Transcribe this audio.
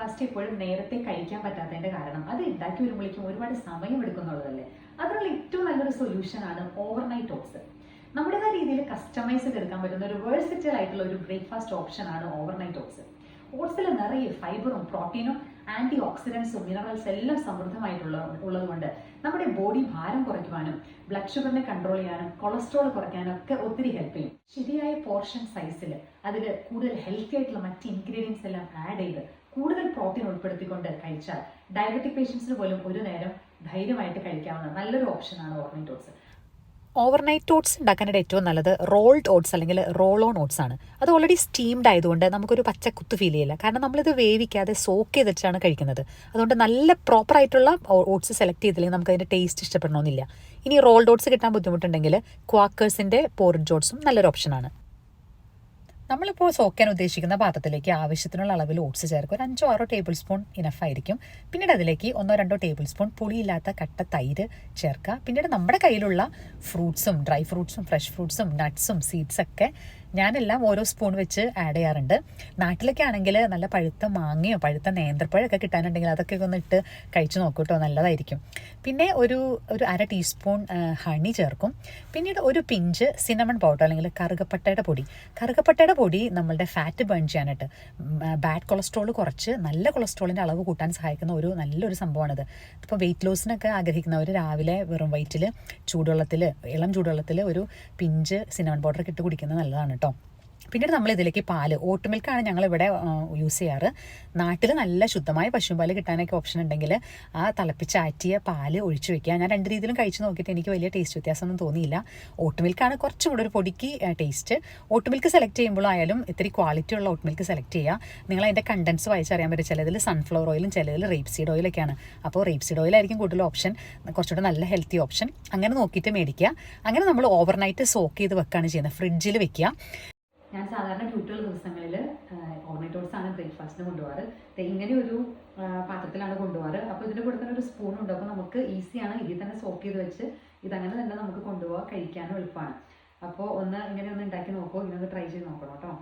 Breakfast ഇപ്പോഴും നേരത്തെ കഴിക്കാൻ പറ്റാത്തതിന്റെ കാരണം അത് ഉണ്ടാക്കി വരുമ്പോഴേക്കും ഒരുപാട് സമയം എടുക്കുന്നുള്ളതല്ലേ. അതിനുള്ള ഏറ്റവും നല്ലൊരു സൊല്യൂഷനാണ് ഓവർനൈറ്റ് ഓട്സ്. നമ്മുടേതായ രീതിയിൽ കസ്റ്റമൈസ് ചെയ്തെടുക്കാൻ പറ്റുന്ന ഒരു വേഴ്സറ്റൈൽ ആയിട്ടുള്ള ഒരു ബ്രേക്ക്ഫാസ്റ്റ് ഓപ്ഷനാണ് ഓവർനൈറ്റ് ഓട്സ്. ഓട്സിൽ നിറയെ ഫൈബറും പ്രോട്ടീനും ആന്റി ഓക്സിഡൻസും മിനറൽസ് എല്ലാം ഉള്ളതുകൊണ്ട് നമ്മുടെ ബോഡി ഭാരം കുറയ്ക്കുവാനും ബ്ലഡ് ഷുഗറിനെ കൺട്രോൾ ചെയ്യാനും കൊളസ്ട്രോൾ കുറയ്ക്കാനും ഒക്കെ ഒത്തിരി ഹെൽപ്പ് ചെയ്യും. ശരിയായ പോർഷൻ സൈസിൽ അതിൽ കൂടുതൽ ഹെൽത്തി ആയിട്ടുള്ള മറ്റ് ഇൻഗ്രീഡിയൻസ് എല്ലാം ആഡ് ചെയ്ത് കൂടുതൽ പ്രോട്ടീൻ ഉൾപ്പെടുത്തിക്കൊണ്ട് കഴിച്ചാൽ ഡയബറ്റിക് പേഷ്യൻസിന് പോലും ഒരു നേരം ധൈര്യമായിട്ട് കഴിക്കാവുന്ന നല്ലൊരു ഓപ്ഷനാണ് ഓവർനൈറ്റ് ഓട്സ്. ഓവർനൈറ്റ് ഓട്സ് ഉണ്ടാക്കാനായിട്ട് ഏറ്റവും നല്ലത് റോൾഡ് ഓട്സ് അല്ലെങ്കിൽ റോൾ ഓൺ ഓട്സ് ആണ്. അത് ഓൾറെഡി സ്റ്റീംഡ് ആയതുകൊണ്ട് നമുക്കൊരു പച്ചക്കുത്ത് ഫീൽ ചെയ്യില്ല. കാരണം നമ്മളിത് വേവിക്കാതെ സോക്ക് ചെയ്തിട്ടാണ് കഴിക്കുന്നത്. അതുകൊണ്ട് നല്ല പ്രോപ്പർ ആയിട്ടുള്ള ഓട്സ് സെലക്ട് ചെയ്തില്ലെങ്കിൽ നമുക്ക് അതിൻ്റെ ടേസ്റ്റ് ഇഷ്ടപ്പെടണമെന്നില്ല. ഇനി റോൾഡ് ഓട്സ് കിട്ടാൻ ബുദ്ധിമുട്ടുണ്ടെങ്കിൽ ക്വാക്കേഴ്സിൻ്റെ പോറിഡ്ജ് ഓട്സും നല്ലൊരു ഓപ്ഷനാണ്. നമ്മളിപ്പോൾ സോക്കാൻ ഉദ്ദേശിക്കുന്ന പാത്രത്തിലേക്ക് ആവശ്യത്തിനുള്ള അളവിൽ ഓട്സ് ചേർക്കുക. ഒരു 5-6 ടേബിൾ സ്പൂൺ ഇനഫായിരിക്കും. പിന്നീട് അതിലേക്ക് 1-2 ടേബിൾ സ്പൂൺ പുളിയില്ലാത്ത കട്ട തൈര് ചേർക്കുക. പിന്നീട് നമ്മുടെ കയ്യിലുള്ള ഫ്രൂട്ട്സും ഡ്രൈ ഫ്രൂട്ട്സും ഫ്രഷ് ഫ്രൂട്ട്സും നട്ട്സും സീഡ്സൊക്കെ ഞാനെല്ലാം ഓരോ സ്പൂൺ വെച്ച് ആഡ് ചെയ്യാറുണ്ട്. നാട്ടിലൊക്കെ ആണെങ്കിൽ നല്ല പഴുത്ത മാങ്ങയോ പഴുത്ത നേന്ത്രപ്പഴമൊക്കെ കിട്ടാനുണ്ടെങ്കിൽ അതൊക്കെ ഒന്ന് ഇട്ട് കഴിച്ച് നോക്കൂ കേട്ടോ, നല്ലതായിരിക്കും. പിന്നെ ഒരു 1/2 ടീസ്പൂൺ ഹണി ചേർക്കും. പിന്നീട് ഒരു പിഞ്ച് സിനമൺ പൗഡർ അല്ലെങ്കിൽ കറുകപ്പട്ടയുടെ പൊടി നമ്മളുടെ ഫാറ്റ് ബേൺ ചെയ്യാനായിട്ട് ബാഡ് കൊളസ്ട്രോൾ കുറച്ച് നല്ല കൊളസ്ട്രോളിൻ്റെ അളവ് കൂട്ടാൻ സഹായിക്കുന്ന നല്ലൊരു സംഭവമാണിത്. ഇപ്പോൾ വെയിറ്റ് ലോസിനൊക്കെ ആഗ്രഹിക്കുന്നവർ രാവിലെ വെറും വയറ്റിൽ ഇളം ചൂടുവെള്ളത്തിൽ ഒരു പിഞ്ച് സിനമൺ പൗഡർ ഇട്ട് കുടിക്കുന്നത് നല്ലതാണ് കേട്ടോ. പിന്നീട് നമ്മൾ ഇതിലേക്ക് പാല്, ഓട്ട് മിൽക്കാണ് ഞങ്ങളിവിടെ യൂസ് ചെയ്യാറ്. നാട്ടിൽ നല്ല ശുദ്ധമായ പശുപാല് കിട്ടാനൊക്കെ ഓപ്ഷൻ ഉണ്ടെങ്കിൽ ആ തിളപ്പിച്ചാറ്റിയ പാല് ഒഴിച്ചു വെക്കുക. ഞാൻ 2 രീതിയിലും കഴിച്ച് നോക്കിയിട്ട് എനിക്ക് വലിയ ടേസ്റ്റ് വ്യത്യാസമൊന്നും തോന്നിയില്ല. ഓട്ട് മിൽക്കാണ് കുറച്ചും കൂടെ ഒരു പൊടിക്ക് ടേസ്റ്റ്. ഓട്ട് മിൽക്ക് സെലക്ട് ചെയ്യുമ്പോഴായാലും ഇത്തിരി ക്വാളിറ്റി ഉള്ള ഓട്ട് മിൽക്ക് സെലക്ട് ചെയ്യുക. നിങ്ങൾ അതിൻ്റെ കണ്ടൻസ് വായിച്ചറിയാൻ പറ്റും. ചിലതിൽ സൺഫ്ലവർ ഓയിലും ചിലതിൽ റേപ്പ് സീഡ് ഓയിലൊക്കെയാണ്. അപ്പോൾ റേപ്പ് സീഡ് ഓയിലായിരിക്കും കൂടുതൽ ഓപ്ഷൻ, കുറച്ചുകൂടെ നല്ല ഹെൽത്തി ഓപ്ഷൻ. അങ്ങനെ നോക്കിയിട്ട് മേടിക്കുക. അങ്ങനെ നമ്മൾ ഓവർനൈറ്റ് സോക്ക് ചെയ്ത് വെക്കുകയാണ് ചെയ്യുന്നത്, ഫ്രിഡ്ജിൽ വെക്കുക. ഞാൻ സാധാരണ ഡ്യൂട്ടിയുള്ള ദിവസങ്ങളിൽ ഓവർനൈറ്റ് ഓട്സ് ആണ് ബ്രേക്ക്ഫാസ്റ്റിന് കൊണ്ടുപോകാറ്. ഇങ്ങനെ ഒരു പാത്രത്തിലാണ് കൊണ്ടുപോകാറ്. അപ്പോൾ ഇതിൻ്റെ കൂടെ തന്നെ ഒരു സ്പൂൺ ഉണ്ട്. അപ്പോൾ നമുക്ക് ഈസിയാണ്, ഇതിൽ തന്നെ സോക്ക് ചെയ്ത് വെച്ച് ഇതങ്ങനെ തന്നെ നമുക്ക് കൊണ്ടുപോകാൻ കഴിക്കാനും എളുപ്പമാണ്. അപ്പോൾ ഇങ്ങനെ ഒന്ന് ഉണ്ടാക്കി നോക്കുമോ, ഇങ്ങനെ ഒന്ന് ട്രൈ ചെയ്ത് നോക്കണം കേട്ടോ.